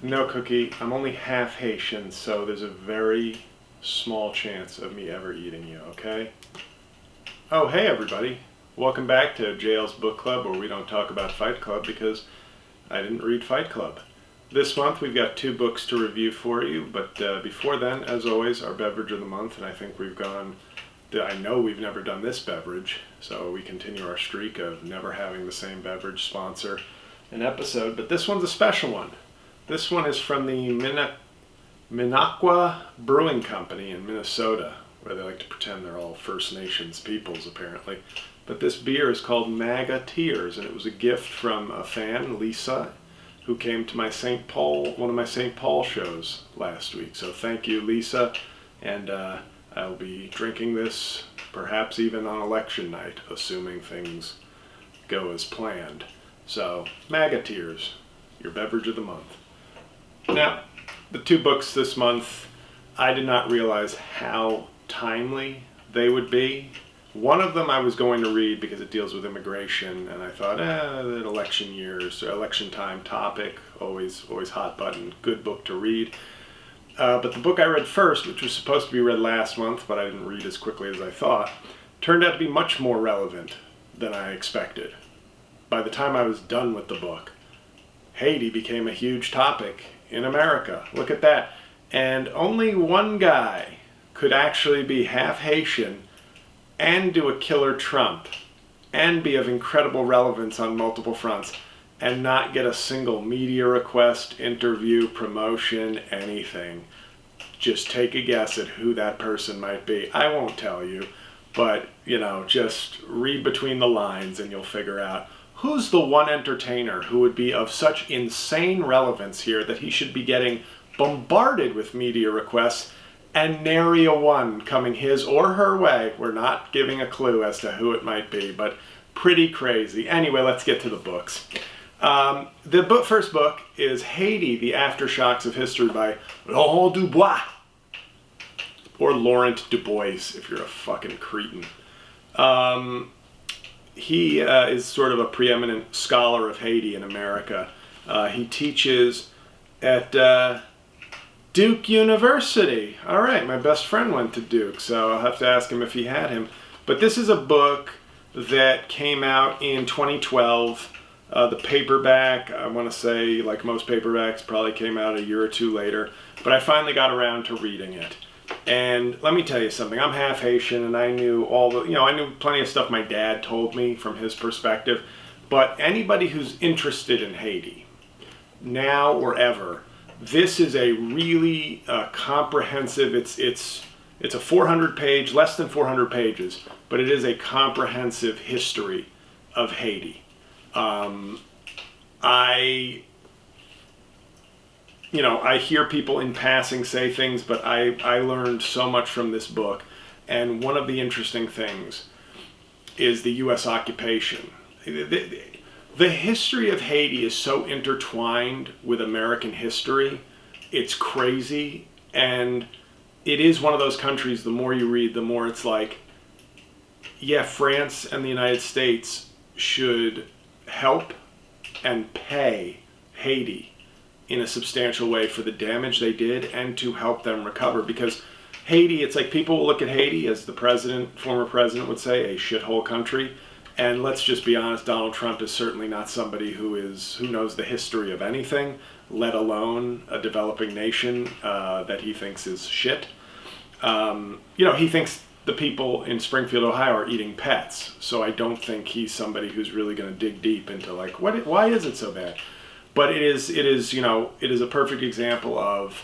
No, Cookie, I'm only half Haitian, so there's a very small chance of me ever eating you, okay? Oh, hey everybody. Welcome back to JL's Book Club, where we don't talk about Fight Club because I didn't read Fight Club. This month we've got 2 books to review for you, but before then, as always, our beverage of the month, and I think I know we've never done this beverage, so we continue our streak of never having the same beverage sponsor an episode, but this one's a special one. This one is from the Minocqua Brewing Company in Minnesota, where they like to pretend they're all First Nations peoples, apparently. But this beer is called MAGA Tears, and it was a gift from a fan, Lisa, who came to my one of my St. Paul shows last week. So thank you, Lisa, and I'll be drinking this perhaps even on election night, assuming things go as planned. So, MAGA Tears, your beverage of the month. Now, the 2 books this month, I did not realize how timely they would be. One of them I was going to read because it deals with immigration, and I thought, that election years, election time topic, always hot button, good book to read. But the book I read first, which was supposed to be read last month, but I didn't read as quickly as I thought, turned out to be much more relevant than I expected. By the time I was done with the book, Haiti became a huge topic in America. Look at that. And only one guy could actually be half Haitian and do a killer Trump and be of incredible relevance on multiple fronts and not get a single media request, interview, promotion, anything. Just take a guess at who that person might be. I won't tell you, but, just read between the lines and you'll figure out who's the one entertainer who would be of such insane relevance here that he should be getting bombarded with media requests and nary a one coming his or her way. We're not giving a clue as to who it might be, but pretty crazy. Anyway, let's get to the books. The first book is Haiti, the Aftershocks of History by Laurent Dubois. Or Laurent Dubois, if you're a fucking cretin. He is sort of a preeminent scholar of Haiti in America. He teaches at Duke University. All right, my best friend went to Duke, so I'll have to ask him if he had him. But this is a book that came out in 2012. The paperback, I want to say, like most paperbacks, probably came out a year or 2 later. But I finally got around to reading it. And let me tell you something, I'm half Haitian and I knew I knew plenty of stuff my dad told me from his perspective, but anybody who's interested in Haiti, now or ever, this is a really comprehensive, it's a 400-page, less than 400 pages, but it is a comprehensive history of Haiti. I hear people in passing say things, but I learned so much from this book. And one of the interesting things is the U.S. occupation. The history of Haiti is so intertwined with American history. It's crazy. And it is one of those countries, the more you read, the more it's like, yeah, France and the United States should help and pay Haiti in a substantial way for the damage they did and to help them recover. Because Haiti, it's like people will look at Haiti, as the former president would say, a shithole country. And let's just be honest, Donald Trump is certainly not somebody who knows the history of anything, let alone a developing nation that he thinks is shit. He thinks the people in Springfield, Ohio are eating pets. So I don't think he's somebody who's really going to dig deep into why is it so bad? But it is a perfect example of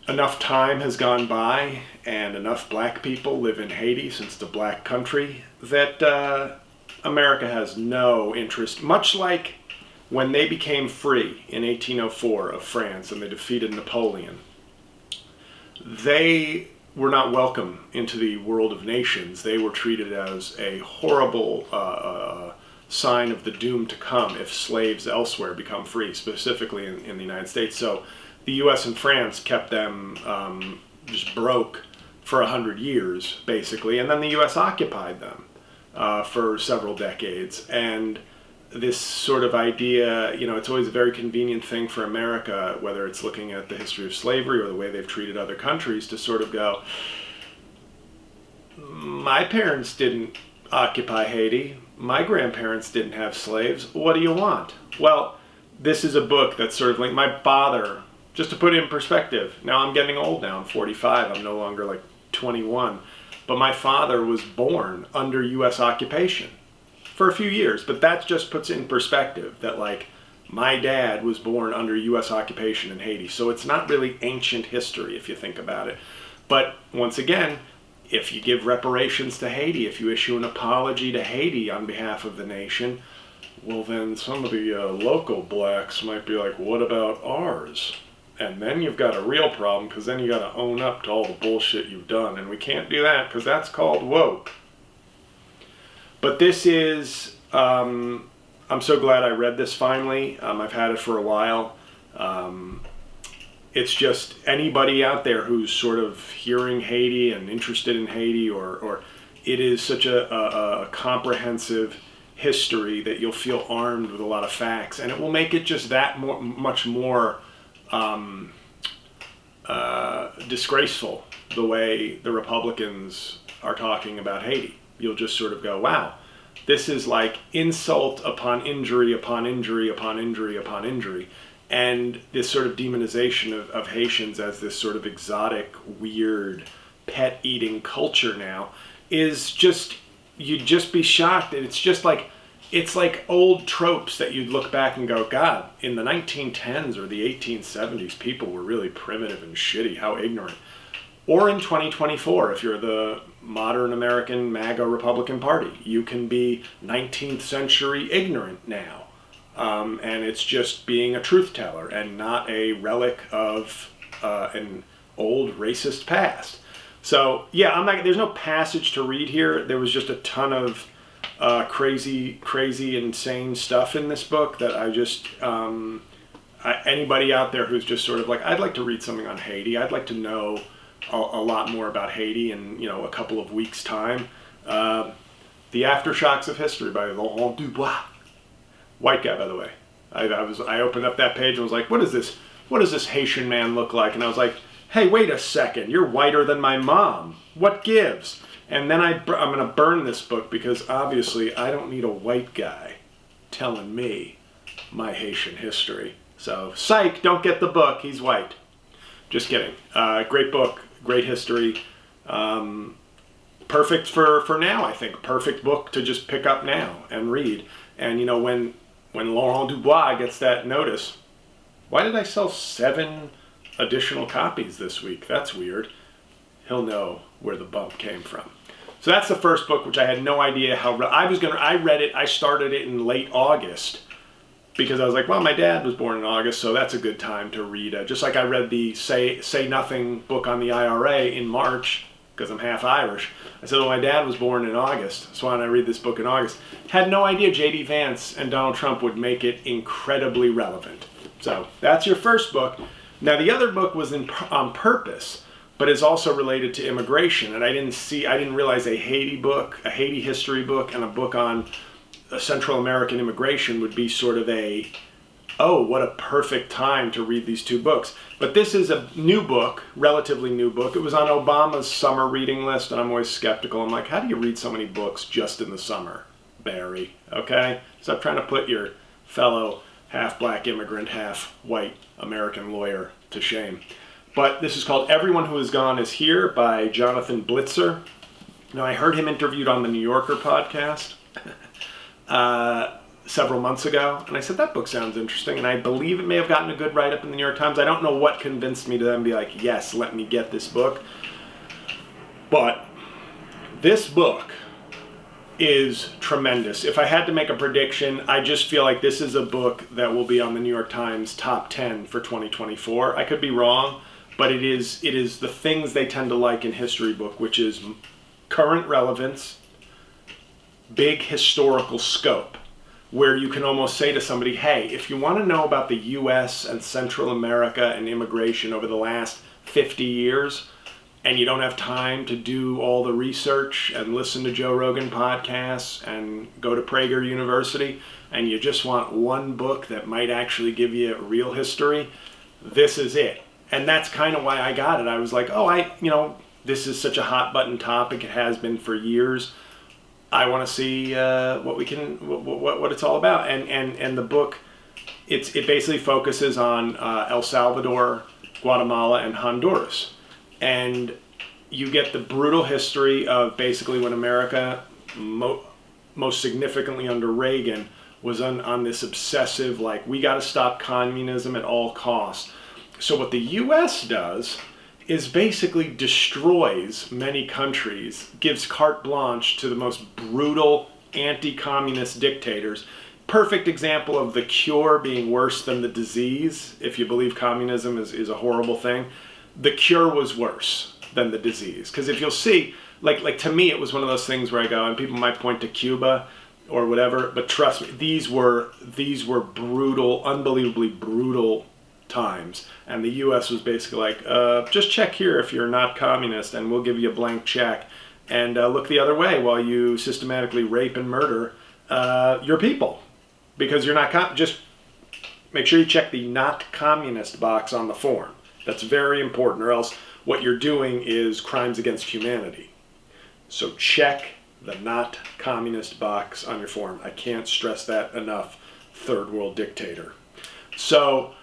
enough time has gone by and enough black people live in Haiti since the black country that America has no interest, much like when they became free in 1804 of France and they defeated Napoleon. They were not welcome into the world of nations. They were treated as a horrible sign of the doom to come if slaves elsewhere become free, specifically in the United States. So the U.S. and France kept them just broke for 100 years, basically, and then the U.S. occupied them for several decades. And this sort of idea, it's always a very convenient thing for America, whether it's looking at the history of slavery or the way they've treated other countries, to sort of go, my parents didn't occupy Haiti. My grandparents didn't have slaves. What do you want? Well, this is a book that's sort of like my father, just to put it in perspective. Now I'm getting old now. I'm 45. I'm no longer like 21. But my father was born under U.S. occupation for a few years. But that just puts it in perspective that like my dad was born under U.S. occupation in Haiti. So it's not really ancient history if you think about it. But once again, if you give reparations to Haiti, if you issue an apology to Haiti on behalf of the nation, well then some of the local blacks might be like, what about ours? And then you've got a real problem, because then you got to own up to all the bullshit you've done. And we can't do that because that's called woke. But this is, I'm so glad I read this finally. I've had it for a while. It's just anybody out there who's sort of hearing Haiti and interested in Haiti, or it is such a comprehensive history that you'll feel armed with a lot of facts, and it will make it just that much more disgraceful the way the Republicans are talking about Haiti. You'll just sort of go, wow, this is like insult upon injury upon injury upon injury upon injury. And this sort of demonization of Haitians as this sort of exotic, weird, pet-eating culture now is just, you'd just be shocked. And it's like old tropes that you'd look back and go, God, in the 1910s or the 1870s, people were really primitive and shitty, how ignorant. Or in 2024, if you're the modern American MAGA Republican Party, you can be 19th century ignorant now. And it's just being a truth teller and not a relic of an old racist past. So yeah, there's no passage to read here. There was just a ton of crazy, insane stuff in this book that I just, anybody out there who's just sort of like, I'd like to read something on Haiti. I'd like to know a lot more about Haiti in, a couple of weeks' time. The Aftershocks of History by Laurent Dubois. White guy, by the way. I opened up that page and was like, what is this? What does this Haitian man look like? And I was like, hey, wait a second. You're whiter than my mom. What gives? And then I'm going to burn this book because obviously I don't need a white guy telling me my Haitian history. So, psych, don't get the book. He's white. Just kidding. Great book. Great history. Perfect for now, I think. Perfect book to just pick up now and read. And, when Laurent Dubois gets that notice, why did I sell 7 additional copies this week? That's weird. He'll know where the bump came from. So that's the first book, which I had no idea how... I read it, I started it in late August, because I was like, well, my dad was born in August, so that's a good time to read. Just like I read the Say Nothing book on the IRA in March, because I'm half Irish. I said, well, my dad was born in August, so why don't I read this book in August? Had no idea J.D. Vance and Donald Trump would make it incredibly relevant. So that's your first book. Now, the other book was on purpose, but is also related to immigration. And I didn't realize a Haiti book, a Haiti history book, and a book on Central American immigration would be sort of what a perfect time to read these 2 books. But this is a new book, relatively new book. It was on Obama's summer reading list, and I'm always skeptical. I'm like, how do you read so many books just in the summer, Barry? Okay? Stop trying to put your fellow half-black immigrant, half-white American lawyer to shame. But this is called Everyone Who Is Gone Is Here by Jonathan Blitzer. Now, I heard him interviewed on the New Yorker podcast several months ago, and I said, that book sounds interesting, and I believe it may have gotten a good write-up in the New York Times. I don't know what convinced me to then be like, yes, let me get this book. But this book is tremendous. If I had to make a prediction, I just feel like this is a book that will be on the New York Times top 10 for 2024. I could be wrong, but it is the things they tend to like in history book, which is current relevance, big historical scope, where you can almost say to somebody, hey, if you want to know about the U.S. and Central America and immigration over the last 50 years, and you don't have time to do all the research and listen to Joe Rogan podcasts and go to Prager University, and you just want one book that might actually give you real history, this is it. And that's kind of why I got it. I was like, this is such a hot button topic. It has been for years. I want to see what it's all about. And the book, it basically focuses on El Salvador, Guatemala, and Honduras. And you get the brutal history of basically when America, most significantly under Reagan, was on this obsessive, like, we got to stop communism at all costs. So what the U.S. does is basically destroys many countries, gives carte blanche to the most brutal anti-communist dictators. Perfect example of the cure being worse than the disease. If you believe communism is a horrible thing, the cure was worse than the disease. Because if you'll see, like to me, it was one of those things where I go, and people might point to Cuba or whatever, but trust me, these were brutal, unbelievably brutal times. And the U.S. was basically like, just check here if you're not communist, and we'll give you a blank check. And look the other way while you systematically rape and murder your people. Because you're not, just make sure you check the not communist box on the form. That's very important, or else what you're doing is crimes against humanity. So check the not communist box on your form. I can't stress that enough, third world dictator. So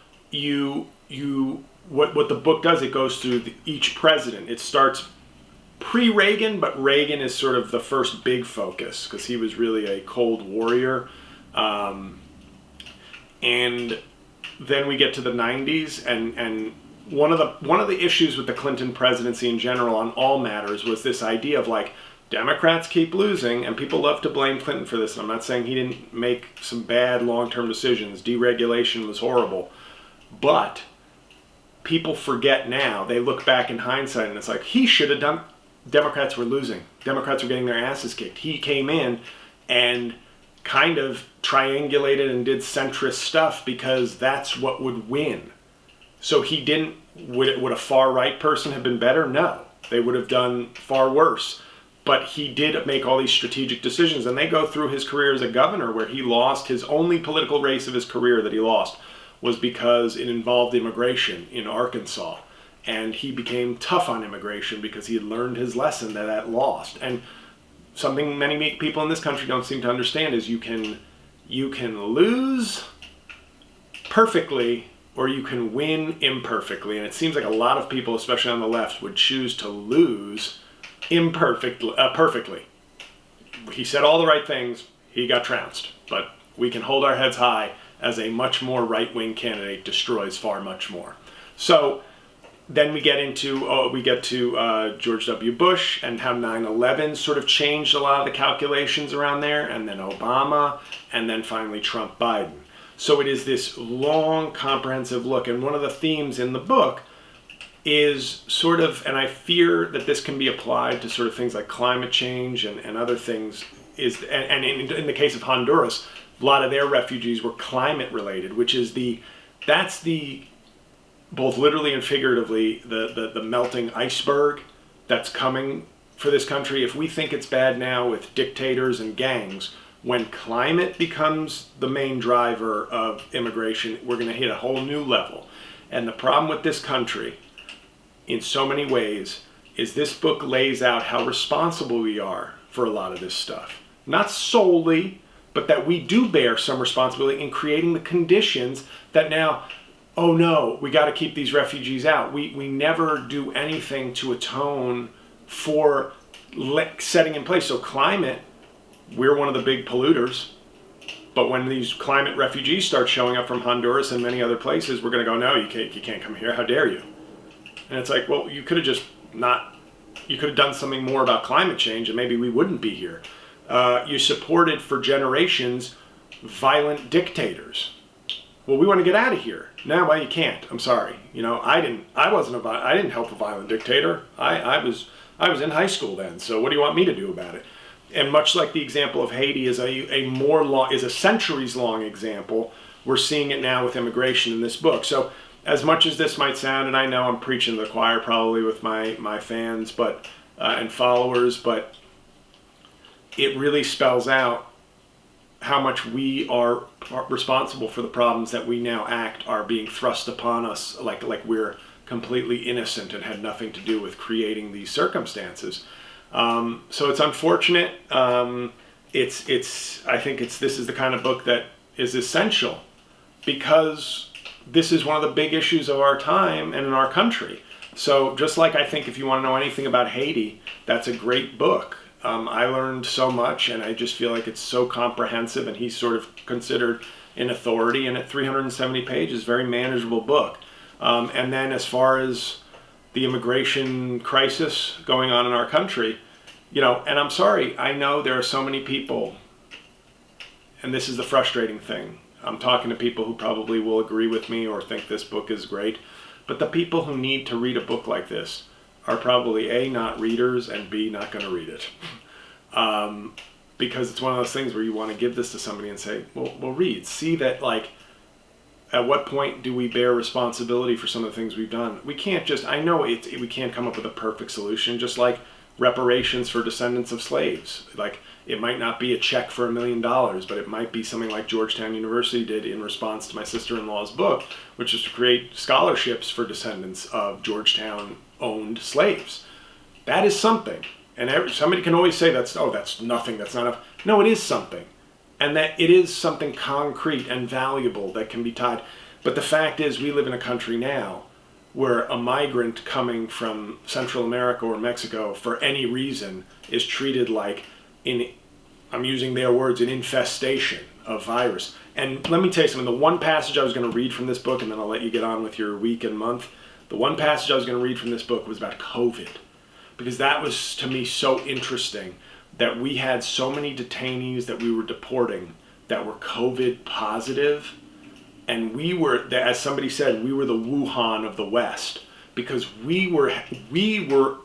what the book does, it goes through each president. It starts pre-Reagan, but Reagan is sort of the first big focus because he was really a Cold Warrior. And then we get to the 90s, and one of the issues with the Clinton presidency in general on all matters was this idea of like, Democrats keep losing, and people love to blame Clinton for this. And I'm not saying he didn't make some bad long-term decisions. Deregulation was horrible. But people forget now. They look back in hindsight, and it's like, he should have done. Democrats were losing. Democrats were getting their asses kicked. He came in and kind of triangulated and did centrist stuff because that's what would win. So he didn't. Would a far-right person have been better? No. They would have done far worse. But he did make all these strategic decisions, and they go through his career as a governor where he lost. His only political race of his career that he lost was because it involved immigration in Arkansas. And he became tough on immigration because he had learned his lesson that lost. And something many people in this country don't seem to understand is you can lose perfectly or you can win imperfectly. And it seems like a lot of people, especially on the left, would choose to lose perfectly. He said all the right things, he got trounced. But we can hold our heads high as a much more right-wing candidate destroys far much more. So then we get to George W. Bush and how 9/11 sort of changed a lot of the calculations around there, and then Obama, and then finally Trump Biden. So it is this long, comprehensive look. And one of the themes in the book is sort of, and I fear that this can be applied to sort of things like climate change and other things, and in the case of Honduras, a lot of their refugees were climate related, which is that's the both literally and figuratively the melting iceberg that's coming for this country. If we think it's bad now with dictators and gangs, when climate becomes the main driver of immigration, we're going to hit a whole new level. And the problem with this country, in so many ways, is this book lays out how responsible we are for a lot of this stuff. Not solely, but that we do bear some responsibility in creating the conditions that now, oh no, we got to keep these refugees out. We never do anything to atone for setting in place. So climate, we're one of the big polluters. But when these climate refugees start showing up from Honduras and many other places, we're going to go, no, you can't come here. How dare you? And it's like, well, you could have you could have done something more about climate change and maybe we wouldn't be here. You supported for generations violent dictators. Well, we want to get out of here. No, well, you can't. I'm sorry. I didn't help a violent dictator. I was in high school then. So what do you want me to do about it? And much like the example of Haiti is a centuries long example, we're seeing it now with immigration in this book. So as much as this might sound, and I know I'm preaching to the choir probably with my fans, but and followers, but it really spells out how much we are responsible for the problems that we now act are being thrust upon us, like we're completely innocent and had nothing to do with creating these circumstances. So it's unfortunate. I think this is the kind of book that is essential because this is one of the big issues of our time and in our country. So just like I think if you want to know anything about Haiti, that's a great book. I learned so much, and I just feel like it's so comprehensive, and he's sort of considered an authority, and at 370 pages, very manageable book. And then as far as the immigration crisis going on in our country, and I'm sorry, I know there are so many people, and this is the frustrating thing. I'm talking to people who probably will agree with me or think this book is great, but the people who need to read a book like this are probably A, not readers, and B, not going to read it. Because it's one of those things where you want to give this to somebody and say, well, read. See that, at what point do we bear responsibility for some of the things we've done? We can't just, I know we can't come up with a perfect solution, just like reparations for descendants of slaves. It might not be a check for $1 million, but it might be something like Georgetown University did in response to my sister-in-law's book, which is to create scholarships for descendants of Georgetown-owned slaves. That is something. And somebody can always say that's nothing, that's not enough. No, it is something. And that it is something concrete and valuable that can be tied. But the fact is, we live in a country now where a migrant coming from Central America or Mexico for any reason is treated like, I'm using their words, an infestation of virus. And let me tell you something, the one passage I was going to read from this book, and then I'll let you get on with your week and month, the one passage I was going to read from this book was about COVID. Because that was, to me, so interesting that we had so many detainees that we were deporting that were COVID positive. And we were, as somebody said, we were the Wuhan of the West because we were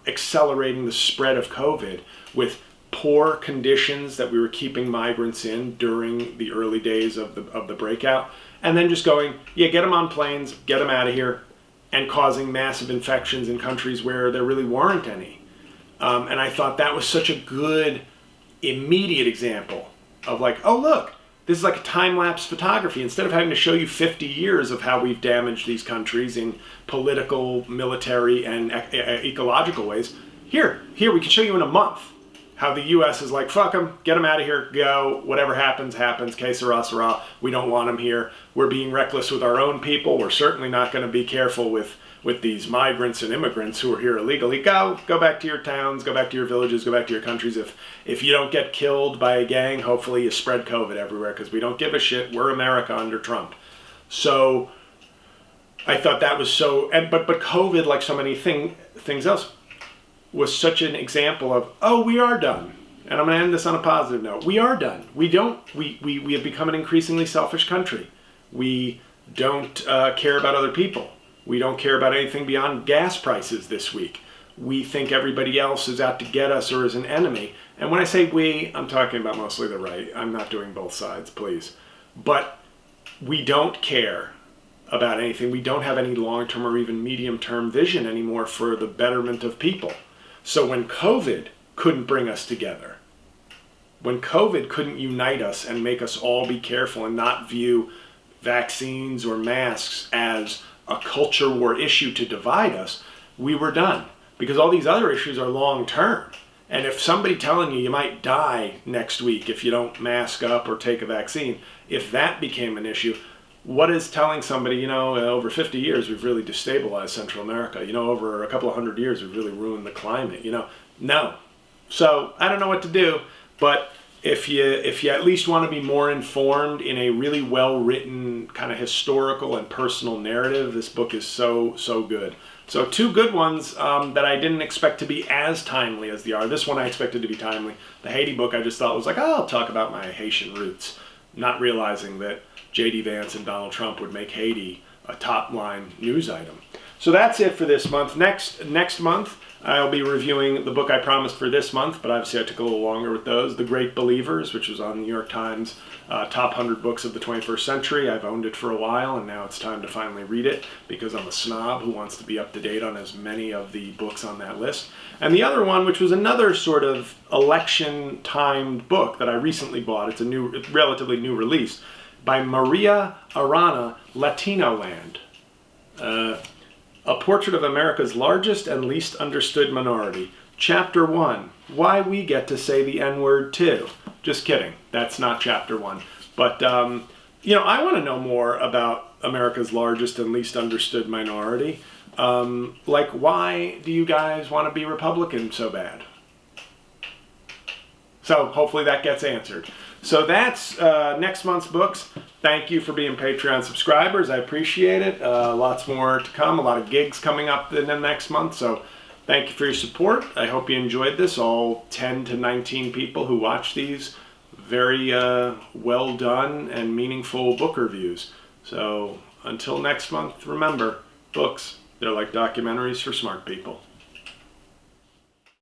accelerating the spread of COVID with poor conditions that we were keeping migrants in during the early days of the breakout, and then just going, get them on planes, get them out of here, and causing massive infections in countries where there really weren't any. And I thought that was such a good, immediate example of look, this is like a time-lapse photography. Instead of having to show you 50 years of how we've damaged these countries in political, military, and ecological ways, here, we can show you in a month how the U.S. is like, fuck them, get them out of here, go, whatever happens, que sera, sera, we don't want them here. We're being reckless with our own people. We're certainly not going to be careful with these migrants and immigrants who are here illegally. Go back to your towns, go back to your villages, go back to your countries. If you don't get killed by a gang, hopefully you spread COVID everywhere because we don't give a shit. We're America under Trump. So I thought that was so, but COVID, like so many things else, was such an example of, we are done. And I'm going to end this on a positive note. We are done. We have become an increasingly selfish country. We don't care about other people. We don't care about anything beyond gas prices this week. We think everybody else is out to get us or is an enemy. And when I say we, I'm talking about mostly the right. I'm not doing both sides, please. But we don't care about anything. We don't have any long-term or even medium-term vision anymore for the betterment of people. So when COVID couldn't bring us together, when COVID couldn't unite us and make us all be careful and not view vaccines or masks as a culture war issue to divide us, we were done. Because all these other issues are long-term. And if somebody telling you might die next week if you don't mask up or take a vaccine, if that became an issue, what is telling somebody, over 50 years we've really destabilized Central America, over a couple of 100 years we've really ruined the climate, No. So I don't know what to do, but if you at least want to be more informed in a really well-written kind of historical and personal narrative, this book is so good. So two good ones that I didn't expect to be as timely as they are. This one I expected to be timely. The Haiti book I just thought was I'll talk about my Haitian roots, not realizing that J.D. Vance and Donald Trump would make Haiti a top-line news item. So that's it for this month. Next month, I'll be reviewing the book I promised for this month, but obviously I took a little longer with those. The Great Believers, which was on the New York Times top 100 books of the 21st century. I've owned it for a while, and now it's time to finally read it because I'm a snob who wants to be up to date on as many of the books on that list. And the other one, which was another sort of election-timed book that I recently bought. It's a relatively new release by Maria Arana, Latino Land. A Portrait of America's Largest and Least Understood Minority. Chapter 1, Why We Get to Say the N-Word Too. Just kidding, that's not Chapter 1. But, you know, I want to know more about America's largest and least understood minority. Like, why do you guys want to be Republican so bad? So hopefully that gets answered. So that's next month's books. Thank you for being Patreon subscribers. I appreciate it. Lots more to come. A lot of gigs coming up in the next month. So thank you for your support. I hope you enjoyed this. All 10 to 19 people who watch these very well done and meaningful book reviews. So until next month, remember, books, they're like documentaries for smart people.